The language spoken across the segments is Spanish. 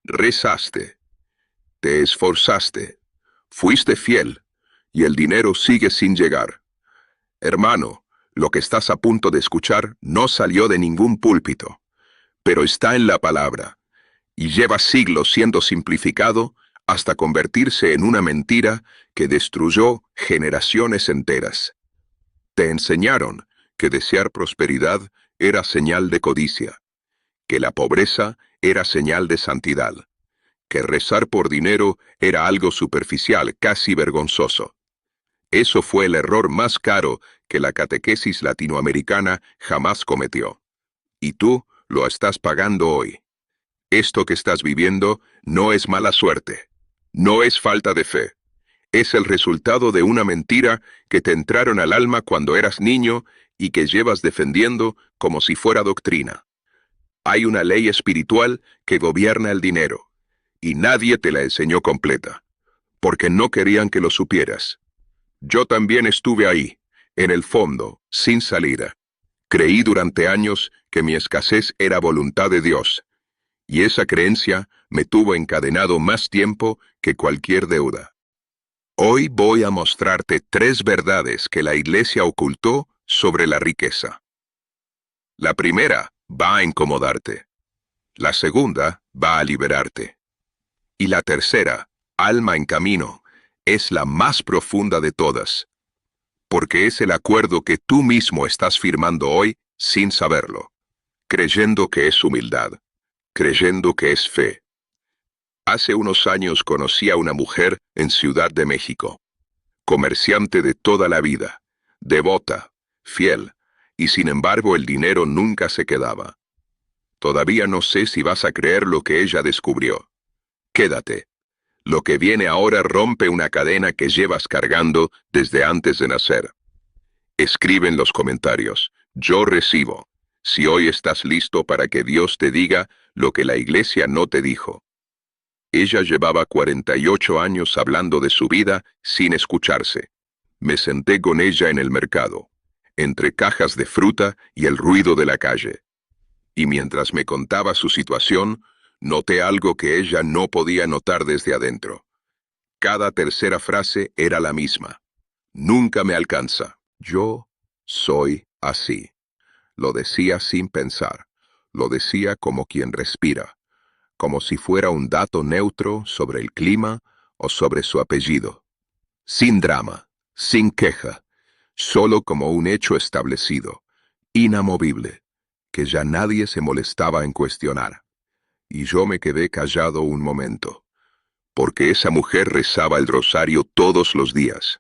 Rezaste, te esforzaste, fuiste fiel, y el dinero sigue sin llegar. Hermano, lo que estás a punto de escuchar no salió de ningún púlpito, pero está en la palabra, y lleva siglos siendo simplificado hasta convertirse en una mentira que destruyó generaciones enteras. Te enseñaron que desear prosperidad era señal de codicia, que la pobreza era señal de santidad, que rezar por dinero era algo superficial, casi vergonzoso. Eso fue el error más caro que la catequesis latinoamericana jamás cometió. Y tú lo estás pagando hoy. Esto que estás viviendo no es mala suerte, no es falta de fe. Es el resultado de una mentira que te entraron al alma cuando eras niño y que llevas defendiendo como si fuera doctrina. Hay una ley espiritual que gobierna el dinero, y nadie te la enseñó completa, porque no querían que lo supieras. Yo también estuve ahí, en el fondo, sin salida. Creí durante años que mi escasez era voluntad de Dios, y esa creencia me tuvo encadenado más tiempo que cualquier deuda. Hoy voy a mostrarte 3 verdades que la Iglesia ocultó sobre la riqueza. La primera va a incomodarte. La segunda va a liberarte. Y la tercera, alma en camino, es la más profunda de todas, porque es el acuerdo que tú mismo estás firmando hoy sin saberlo, creyendo que es humildad, creyendo que es fe. Hace unos años conocí a una mujer en Ciudad de México, comerciante de toda la vida, devota, fiel, y sin embargo el dinero nunca se quedaba. Todavía no sé si vas a creer lo que ella descubrió. Quédate. Lo que viene ahora rompe una cadena que llevas cargando desde antes de nacer. Escribe en los comentarios, yo recibo, si hoy estás listo para que Dios te diga lo que la Iglesia no te dijo. Ella llevaba 48 años hablando de su vida sin escucharse. Me senté con ella en el mercado, entre cajas de fruta y el ruido de la calle. Y mientras me contaba su situación, noté algo que ella no podía notar desde adentro. Cada tercera frase era la misma. Nunca me alcanza. Yo soy así. Lo decía sin pensar. Lo decía como quien respira, como si fuera un dato neutro sobre el clima o sobre su apellido. Sin drama, sin queja, solo como un hecho establecido, inamovible, que ya nadie se molestaba en cuestionar. Y yo me quedé callado un momento, porque esa mujer rezaba el rosario todos los días,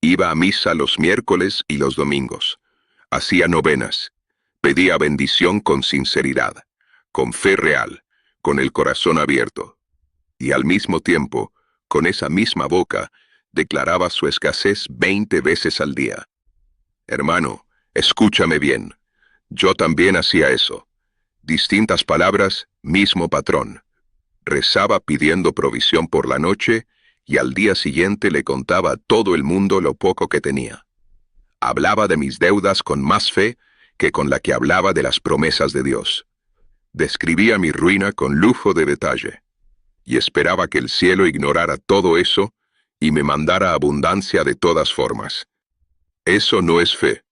iba a misa los miércoles y los domingos, hacía novenas, pedía bendición con sinceridad, con fe real, con el corazón abierto, y al mismo tiempo, con esa misma boca, declaraba su escasez 20 veces al día. Hermano, escúchame bien, yo también hacía eso. Distintas palabras, mismo patrón. Rezaba pidiendo provisión por la noche y al día siguiente le contaba a todo el mundo lo poco que tenía. Hablaba de mis deudas con más fe que con la que hablaba de las promesas de Dios. Describía mi ruina con lujo de detalle, y esperaba que el cielo ignorara todo eso y me mandara abundancia de todas formas. Eso no es fe,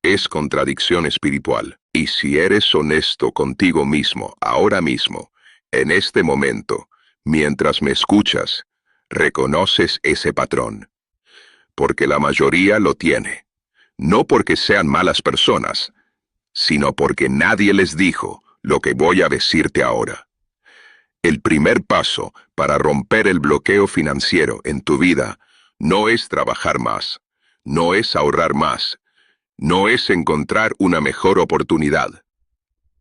es contradicción espiritual. Y si eres honesto contigo mismo, ahora mismo, en este momento, mientras me escuchas, reconoces ese patrón. Porque la mayoría lo tiene. No porque sean malas personas, sino porque nadie les dijo lo que voy a decirte ahora. El primer paso para romper el bloqueo financiero en tu vida no es trabajar más, no es ahorrar más, no es encontrar una mejor oportunidad.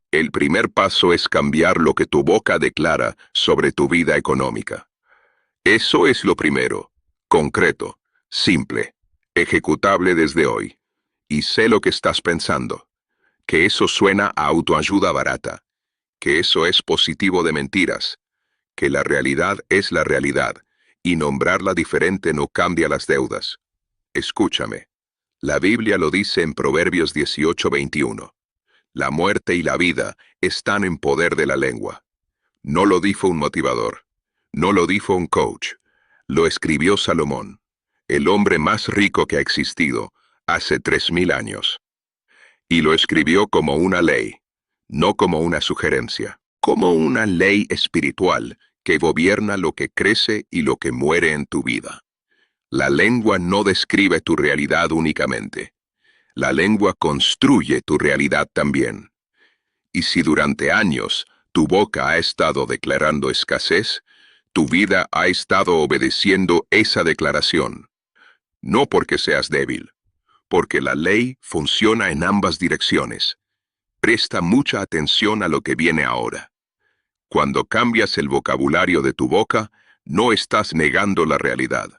El primer paso es cambiar lo que tu boca declara sobre tu vida económica. Eso es lo primero, concreto, simple, ejecutable desde hoy. Y sé lo que estás pensando, que eso suena a autoayuda barata, que eso es positivo de mentiras, que la realidad es la realidad, y nombrarla diferente no cambia las deudas. Escúchame. La Biblia lo dice en Proverbios 18:21. La muerte y la vida están en poder de la lengua. No lo dijo un motivador. No lo dijo un coach. Lo escribió Salomón, el hombre más rico que ha existido, hace 3000 años. Y lo escribió como una ley, no como una sugerencia, como una ley espiritual que gobierna lo que crece y lo que muere en tu vida. La lengua no describe tu realidad únicamente. La lengua construye tu realidad también. Y si durante años tu boca ha estado declarando escasez, tu vida ha estado obedeciendo esa declaración. No porque seas débil, porque la ley funciona en ambas direcciones. Presta mucha atención a lo que viene ahora. Cuando cambias el vocabulario de tu boca, no estás negando la realidad.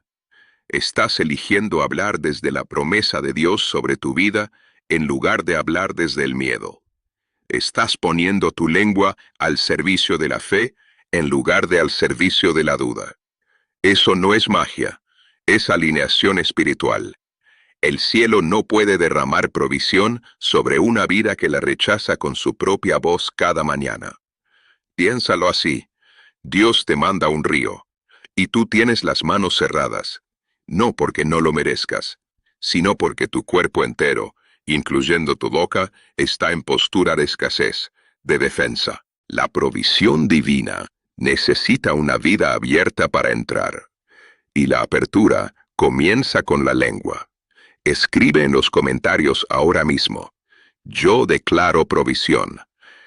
Estás eligiendo hablar desde la promesa de Dios sobre tu vida en lugar de hablar desde el miedo. Estás poniendo tu lengua al servicio de la fe en lugar de al servicio de la duda. Eso no es magia, es alineación espiritual. El cielo no puede derramar provisión sobre una vida que la rechaza con su propia voz cada mañana. Piénsalo así. Dios te manda un río, y tú tienes las manos cerradas, no porque no lo merezcas, sino porque tu cuerpo entero, incluyendo tu boca, está en postura de escasez, de defensa. La provisión divina necesita una vida abierta para entrar, y la apertura comienza con la lengua. Escribe en los comentarios ahora mismo: yo declaro provisión.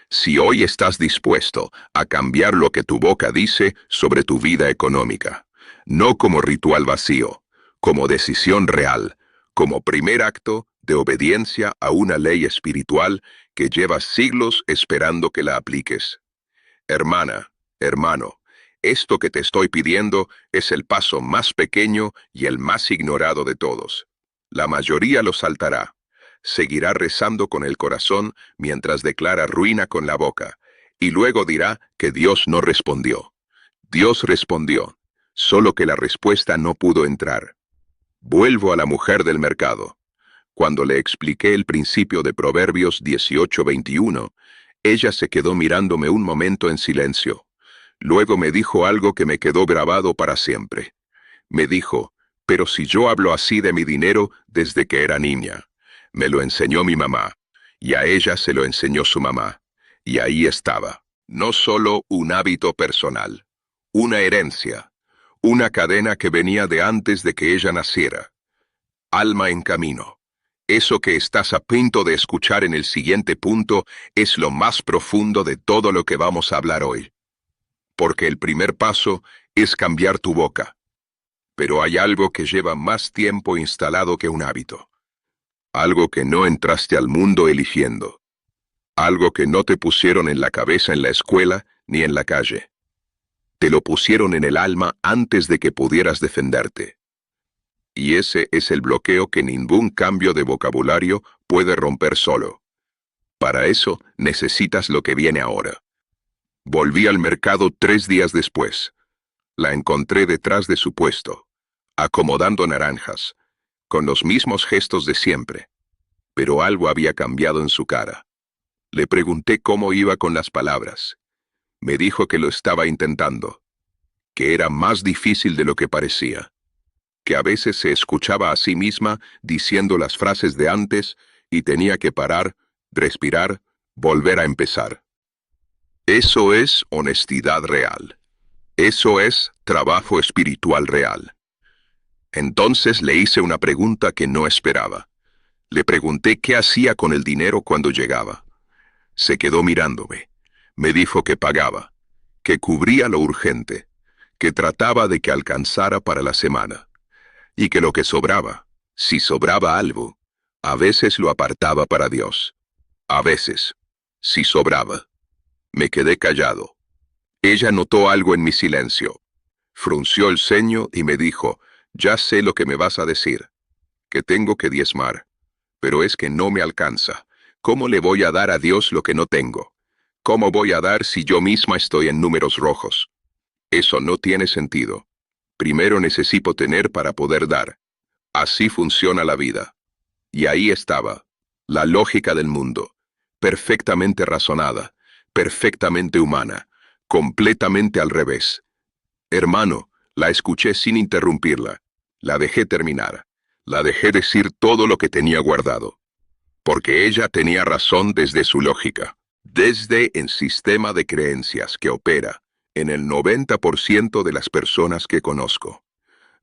Si hoy estás dispuesto a cambiar lo que tu boca dice sobre tu vida económica, no como ritual vacío, como decisión real, como primer acto de obediencia a una ley espiritual que lleva siglos esperando que la apliques. Hermana, hermano, esto que te estoy pidiendo es el paso más pequeño y el más ignorado de todos. La mayoría lo saltará. Seguirá rezando con el corazón mientras declara ruina con la boca, y luego dirá que Dios no respondió. Dios respondió, solo que la respuesta no pudo entrar. Vuelvo a la mujer del mercado. Cuando le expliqué el principio de Proverbios 18:21, ella se quedó mirándome un momento en silencio. Luego me dijo algo que me quedó grabado para siempre. Me dijo, pero si yo hablo así de mi dinero desde que era niña. Me lo enseñó mi mamá, y a ella se lo enseñó su mamá. Y ahí estaba, no solo un hábito personal, una herencia, una cadena que venía de antes de que ella naciera. Alma en camino. Eso que estás a punto de escuchar en el siguiente punto es lo más profundo de todo lo que vamos a hablar hoy. Porque el primer paso es cambiar tu boca. Pero hay algo que lleva más tiempo instalado que un hábito. Algo que no entraste al mundo eligiendo. Algo que no te pusieron en la cabeza en la escuela ni en la calle. Te lo pusieron en el alma antes de que pudieras defenderte. Y ese es el bloqueo que ningún cambio de vocabulario puede romper solo. Para eso necesitas lo que viene ahora. Volví al mercado 3 días después. La encontré detrás de su puesto, acomodando naranjas, con los mismos gestos de siempre, pero algo había cambiado en su cara. Le pregunté cómo iba con las palabras. Me dijo que lo estaba intentando, que era más difícil de lo que parecía, que a veces se escuchaba a sí misma diciendo las frases de antes y tenía que parar, respirar, volver a empezar. Eso es honestidad real. Eso es trabajo espiritual real. Entonces le hice una pregunta que no esperaba. Le pregunté qué hacía con el dinero cuando llegaba. Se quedó mirándome. Me dijo que pagaba, que cubría lo urgente, que trataba de que alcanzara para la semana, y que lo que sobraba, si sobraba algo, a veces lo apartaba para Dios. A veces, si sobraba. Me quedé callado. Ella notó algo en mi silencio. Frunció el ceño y me dijo, ya sé lo que me vas a decir, que tengo que diezmar, pero es que no me alcanza. ¿Cómo le voy a dar a Dios lo que no tengo? ¿Cómo voy a dar si yo misma estoy en números rojos? Eso no tiene sentido. Primero necesito tener para poder dar. Así funciona la vida. Y ahí estaba, la lógica del mundo, perfectamente razonada, perfectamente humana, completamente al revés. Hermano, la escuché sin interrumpirla. La dejé terminar. La dejé decir todo lo que tenía guardado. Porque ella tenía razón desde su lógica, desde el sistema de creencias que opera en el 90% de las personas que conozco.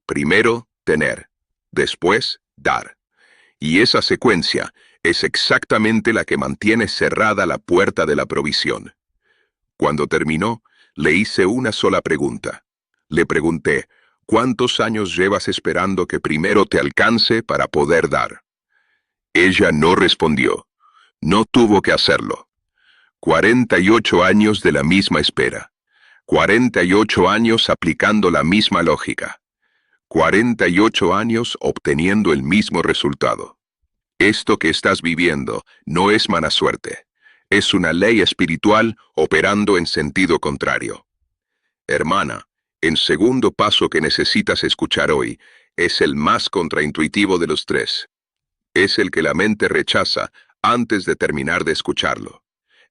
Primero, tener. Después, dar. Y esa secuencia es exactamente la que mantiene cerrada la puerta de la provisión. Cuando terminó, le hice una sola pregunta. Le pregunté, ¿cuántos años llevas esperando que primero te alcance para poder dar? Ella no respondió. No tuvo que hacerlo. 48 años de la misma espera. 48 años aplicando la misma lógica. 48 años obteniendo el mismo resultado. Esto que estás viviendo no es mala suerte. Es una ley espiritual operando en sentido contrario. Hermana, el segundo paso que necesitas escuchar hoy es el más contraintuitivo de los tres. Es el que la mente rechaza antes de terminar de escucharlo.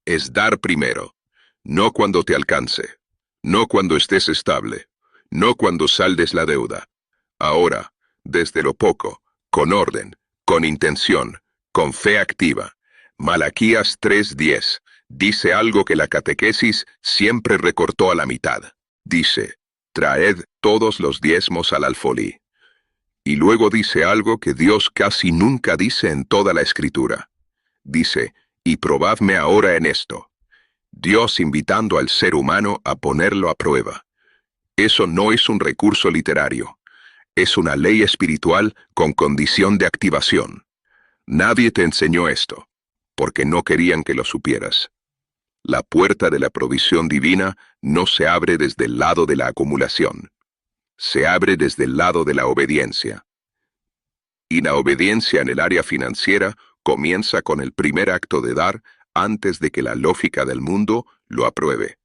Es dar primero, no cuando te alcance, no cuando estés estable, no cuando saldes la deuda. Ahora, desde lo poco, con orden, con intención, con fe activa. Malaquías 3:10 dice algo que la catequesis siempre recortó a la mitad. Dice, traed todos los diezmos al alfolí. Y luego dice algo que Dios casi nunca dice en toda la Escritura. Dice, y probadme ahora en esto. Dios invitando al ser humano a ponerlo a prueba. Eso no es un recurso literario. Es una ley espiritual con condición de activación. Nadie te enseñó esto, porque no querían que lo supieras. La puerta de la provisión divina no se abre desde el lado de la acumulación. Se abre desde el lado de la obediencia. Y la obediencia en el área financiera comienza con el primer acto de dar antes de que la lógica del mundo lo apruebe.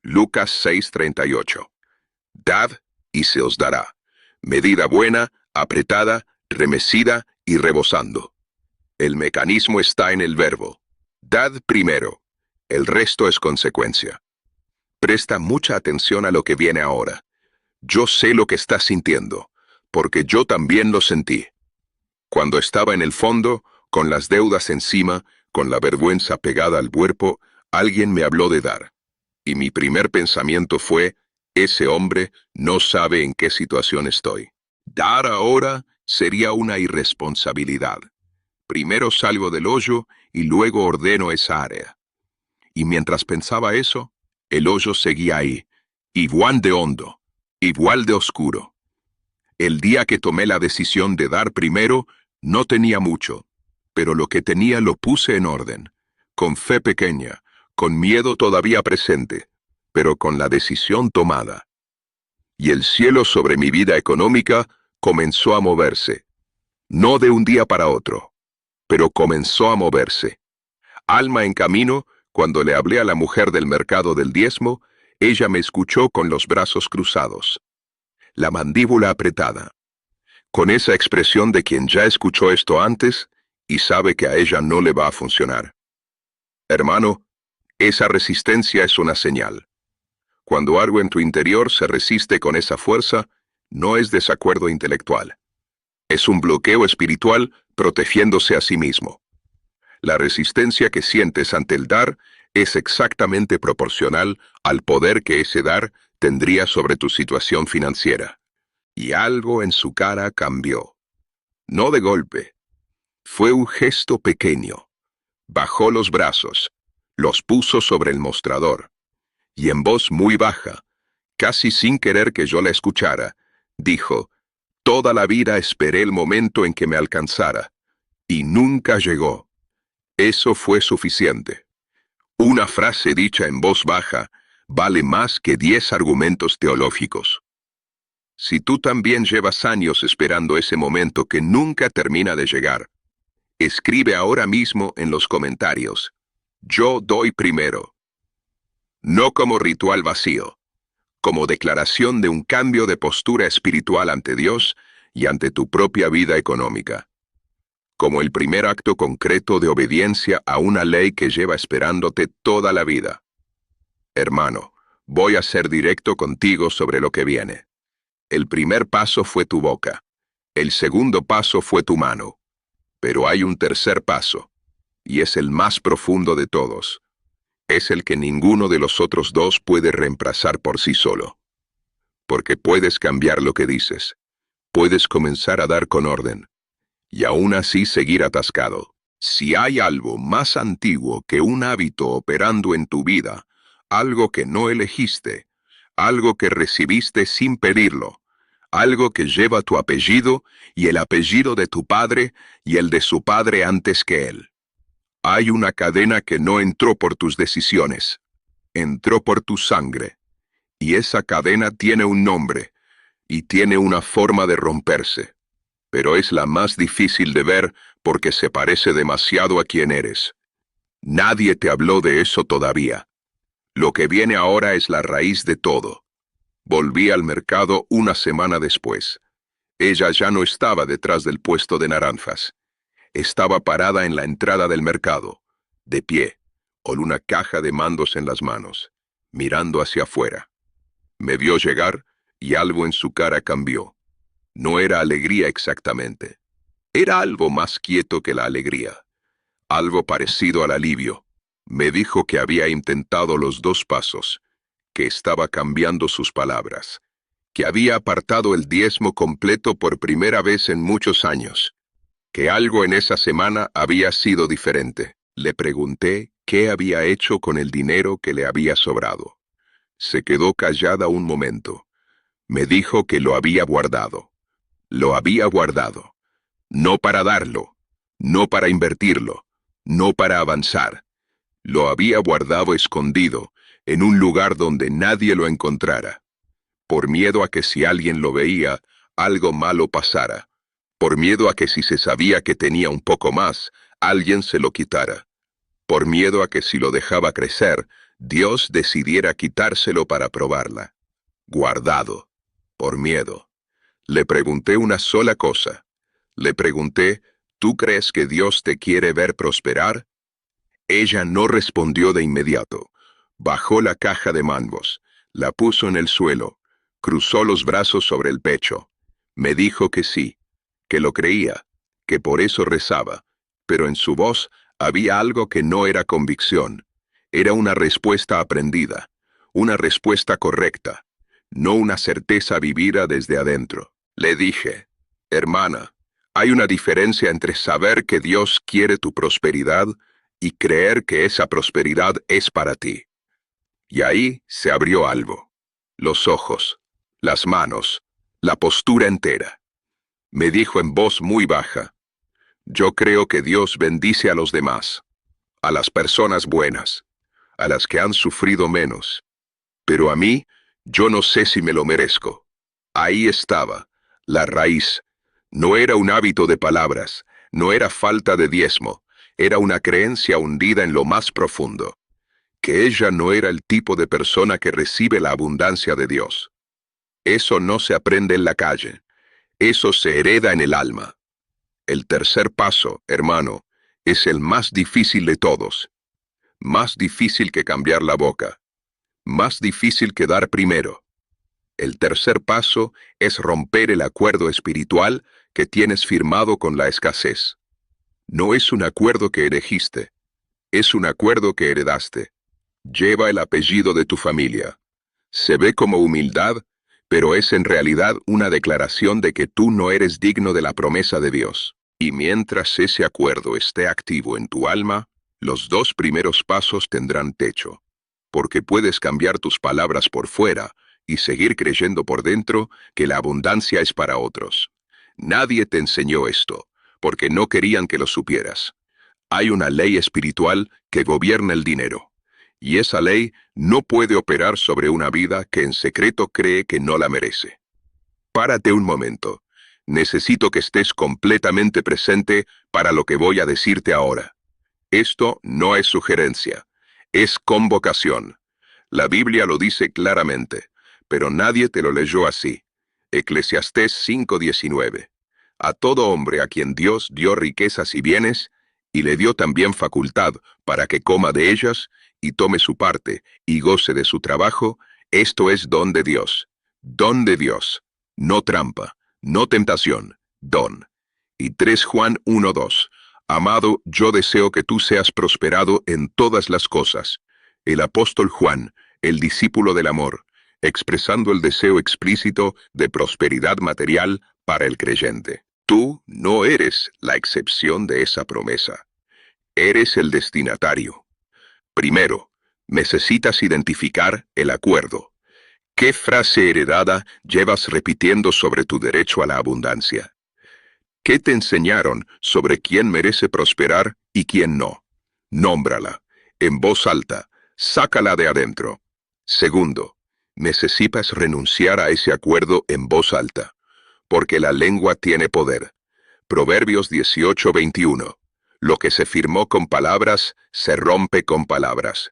Lucas 6:38. Dad y se os dará. Medida buena, apretada, remecida y rebosando. El mecanismo está en el verbo. Dad primero. El resto es consecuencia. Presta mucha atención a lo que viene ahora. Yo sé lo que estás sintiendo, porque yo también lo sentí. Cuando estaba en el fondo, con las deudas encima, con la vergüenza pegada al cuerpo, alguien me habló de dar. Y mi primer pensamiento fue, ese hombre no sabe en qué situación estoy. Dar ahora sería una irresponsabilidad. Primero salgo del hoyo y luego ordeno esa área. Y mientras pensaba eso, el hoyo seguía ahí, igual de hondo, igual de oscuro. El día que tomé la decisión de dar primero, no tenía mucho, pero lo que tenía lo puse en orden, con fe pequeña, con miedo todavía presente, pero con la decisión tomada. Y el cielo sobre mi vida económica comenzó a moverse, no de un día para otro, pero comenzó a moverse. Alma en camino, cuando le hablé a la mujer del mercado del diezmo, ella me escuchó con los brazos cruzados, la mandíbula apretada, con esa expresión de quien ya escuchó esto antes y sabe que a ella no le va a funcionar. Hermano, esa resistencia es una señal. Cuando algo en tu interior se resiste con esa fuerza, no es desacuerdo intelectual. Es un bloqueo espiritual protegiéndose a sí mismo. La resistencia que sientes ante el dar es exactamente proporcional al poder que ese dar tendría sobre tu situación financiera. Y algo en su cara cambió. No de golpe. Fue un gesto pequeño. Bajó los brazos, los puso sobre el mostrador, y en voz muy baja, casi sin querer que yo la escuchara, dijo, toda la vida esperé el momento en que me alcanzara, y nunca llegó. Eso fue suficiente. Una frase dicha en voz baja vale más que 10 argumentos teológicos. Si tú también llevas años esperando ese momento que nunca termina de llegar, escribe ahora mismo en los comentarios, yo doy primero. No como ritual vacío, como declaración de un cambio de postura espiritual ante Dios y ante tu propia vida económica. Como el primer acto concreto de obediencia a una ley que lleva esperándote toda la vida. Hermano, Voy a ser directo contigo sobre lo que viene. El primer paso fue tu boca. El segundo paso fue tu mano. Pero hay un tercer paso, y es el más profundo de todos. Es el que ninguno de los otros dos puede reemplazar por sí solo. Porque puedes cambiar lo que dices. Puedes comenzar a dar con orden. Y aún así seguir atascado. Si hay algo más antiguo que un hábito operando en tu vida, algo que no elegiste, algo que recibiste sin pedirlo, algo que lleva tu apellido y el apellido de tu padre y el de su padre antes que él. Hay una cadena que no entró por tus decisiones, entró por tu sangre, y esa cadena tiene un nombre y tiene una forma de romperse, pero es la más difícil de ver porque se parece demasiado a quien eres. Nadie te habló de eso todavía. Lo que viene ahora es la raíz de todo. Volví al mercado una semana después. Ella ya no estaba detrás del puesto de naranjas. Estaba parada en la entrada del mercado, de pie, con una caja de mandos en las manos, mirando hacia afuera. Me vio llegar y algo en su cara cambió. No era alegría exactamente. Era algo más quieto que la alegría. Algo parecido al alivio. Me dijo que había intentado los 2 pasos, que estaba cambiando sus palabras, que había apartado el diezmo completo por primera vez en muchos años, que algo en esa semana había sido diferente. Le pregunté qué había hecho con el dinero que le había sobrado. Se quedó callada un momento. Me dijo que lo había guardado. Lo había guardado. No para darlo, no para invertirlo, no para avanzar. Lo había guardado escondido, en un lugar donde nadie lo encontrara. Por miedo a que si alguien lo veía, algo malo pasara. Por miedo a que si se sabía que tenía un poco más, alguien se lo quitara. Por miedo a que si lo dejaba crecer, Dios decidiera quitárselo para probarla. Guardado. Por miedo. Le pregunté una sola cosa. Le pregunté, ¿tú crees que Dios te quiere ver prosperar? Ella no respondió de inmediato. Bajó la caja de mangos, la puso en el suelo, cruzó los brazos sobre el pecho. Me dijo que sí, que lo creía, que por eso rezaba, pero en su voz había algo que no era convicción. Era una respuesta aprendida, una respuesta correcta, no una certeza vivida desde adentro. Le dije, hermana, hay una diferencia entre saber que Dios quiere tu prosperidad y creer que esa prosperidad es para ti. Y ahí se abrió algo. Los ojos, las manos, la postura entera. Me dijo en voz muy baja, yo creo que Dios bendice a los demás, a las personas buenas, a las que han sufrido menos. Pero a mí, yo no sé si me lo merezco. Ahí estaba, la raíz. No era un hábito de palabras, no era falta de diezmo, era una creencia hundida en lo más profundo, que ella no era el tipo de persona que recibe la abundancia de Dios. Eso no se aprende en la calle, eso se hereda en el alma. El tercer paso, hermano, es el más difícil de todos. Más difícil que cambiar la boca. Más difícil que dar primero. El tercer paso es romper el acuerdo espiritual que tienes firmado con la escasez. No es un acuerdo que elegiste, es un acuerdo que heredaste. Lleva el apellido de tu familia. Se ve como humildad, pero es en realidad una declaración de que tú no eres digno de la promesa de Dios. Y mientras ese acuerdo esté activo en tu alma, los 2 primeros pasos tendrán techo. Porque puedes cambiar tus palabras por fuera y seguir creyendo por dentro que la abundancia es para otros. Nadie te enseñó esto, porque no querían que lo supieras. Hay una ley espiritual que gobierna el dinero, y esa ley no puede operar sobre una vida que en secreto cree que no la merece. Párate un momento. Necesito que estés completamente presente para lo que voy a decirte ahora. Esto no es sugerencia, es convocación. La Biblia lo dice claramente, pero nadie te lo leyó así. Eclesiastés 5:19. A todo hombre a quien Dios dio riquezas y bienes, y le dio también facultad para que coma de ellas, y tome su parte, y goce de su trabajo, Esto es don de Dios. Don de Dios. No trampa, no tentación, don. Y 3 Juan 1:2. Amado, yo deseo que tú seas prosperado en todas las cosas. El apóstol Juan, el discípulo del amor, expresando el deseo explícito de prosperidad material para el creyente. Tú no eres la excepción de esa promesa. Eres el destinatario. Primero, necesitas identificar el acuerdo. ¿Qué frase heredada llevas repitiendo sobre tu derecho a la abundancia? ¿Qué te enseñaron sobre quién merece prosperar y quién no? Nómbrala, en voz alta, sácala de adentro. Segundo, necesitas renunciar a ese acuerdo en voz alta, porque la lengua tiene poder. Proverbios 18:21. Lo que se firmó con palabras, se rompe con palabras.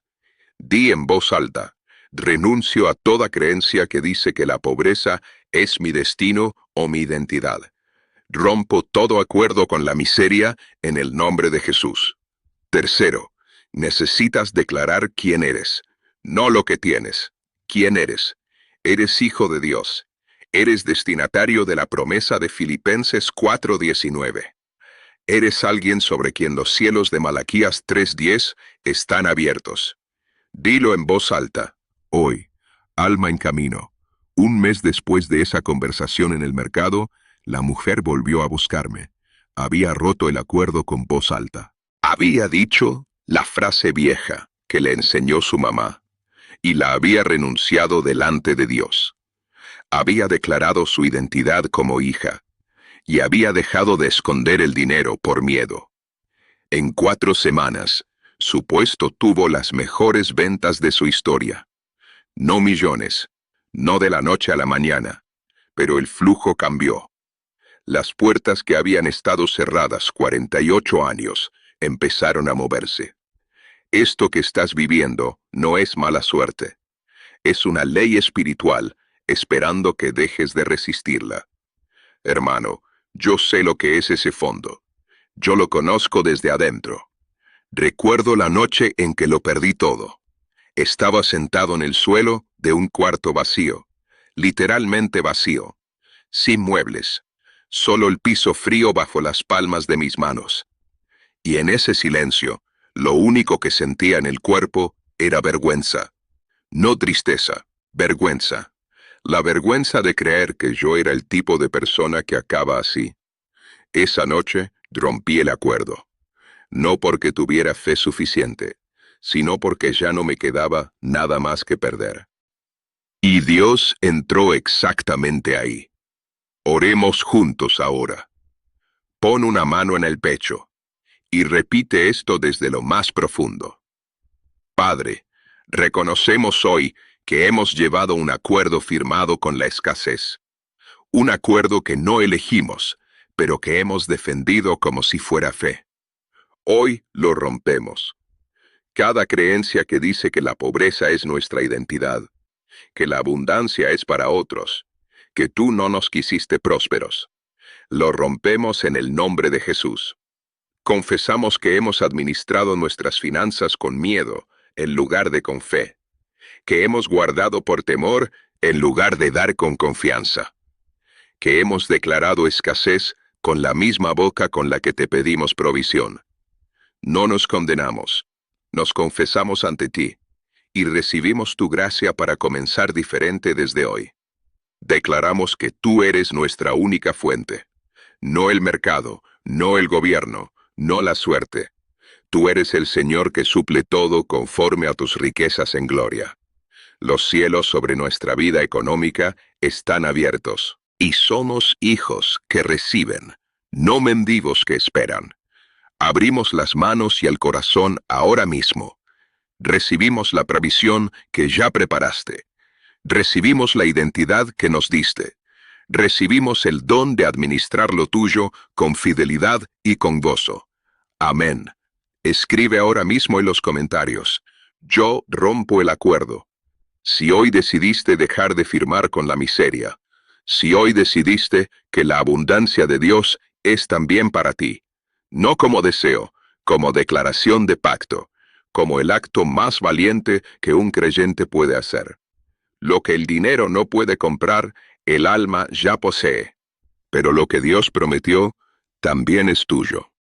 Di en voz alta, renuncio a toda creencia que dice que la pobreza es mi destino o mi identidad. Rompo todo acuerdo con la miseria en el nombre de Jesús. Tercero, necesitas declarar quién eres, no lo que tienes. ¿Quién eres? Eres hijo de Dios. Eres destinatario de la promesa de Filipenses 4:19. Eres alguien sobre quien los cielos de Malaquías 3:10 están abiertos. Dilo en voz alta. Hoy, alma en camino. Un mes después de esa conversación en el mercado, la mujer volvió a buscarme. Había roto el acuerdo con voz alta. Había dicho la frase vieja que le enseñó su mamá, y la había renunciado delante de Dios. Había declarado su identidad como hija, y había dejado de esconder el dinero por miedo. En 4 semanas, su puesto tuvo las mejores ventas de su historia. No millones, no de la noche a la mañana, pero el flujo cambió. Las puertas que habían estado cerradas 48 años empezaron a moverse. Esto que estás viviendo no es mala suerte. Es una ley espiritual esperando que dejes de resistirla. Hermano, yo sé lo que es ese fondo. Yo lo conozco desde adentro. Recuerdo la noche en que lo perdí todo. Estaba sentado en el suelo de un cuarto vacío, literalmente vacío, sin muebles, solo el piso frío bajo las palmas de mis manos. Y en ese silencio, lo único que sentía en el cuerpo era vergüenza. No tristeza, vergüenza. La vergüenza de creer que yo era el tipo de persona que acaba así. Esa noche rompí el acuerdo. No porque tuviera fe suficiente, sino porque ya no me quedaba nada más que perder. Y Dios entró exactamente ahí. Oremos juntos ahora. Pon una mano en el pecho y repite esto desde lo más profundo. Padre, reconocemos hoy que hemos llevado un acuerdo firmado con la escasez. Un acuerdo que no elegimos, pero que hemos defendido como si fuera fe. Hoy lo rompemos. Cada creencia que dice que la pobreza es nuestra identidad, que la abundancia es para otros, que tú no nos quisiste prósperos, lo rompemos en el nombre de Jesús. Confesamos que hemos administrado nuestras finanzas con miedo en lugar de con fe, que hemos guardado por temor en lugar de dar con confianza, que hemos declarado escasez con la misma boca con la que te pedimos provisión. No nos condenamos, nos confesamos ante ti y recibimos tu gracia para comenzar diferente desde hoy. Declaramos que tú eres nuestra única fuente, no el mercado, no el gobierno, no la suerte. Tú eres el Señor que suple todo conforme a tus riquezas en gloria. Los cielos sobre nuestra vida económica están abiertos, y somos hijos que reciben, no mendigos que esperan. Abrimos las manos y el corazón ahora mismo. Recibimos la provisión que ya preparaste. Recibimos la identidad que nos diste. Recibimos el don de administrar lo tuyo con fidelidad y con gozo. Amén. Escribe ahora mismo en los comentarios: yo rompo el acuerdo. Si hoy decidiste dejar de firmar con la miseria, si hoy decidiste que la abundancia de Dios es también para ti, no como deseo, como declaración de pacto, como el acto más valiente que un creyente puede hacer. Lo que el dinero no puede comprar, el alma ya posee. Pero lo que Dios prometió, también es tuyo.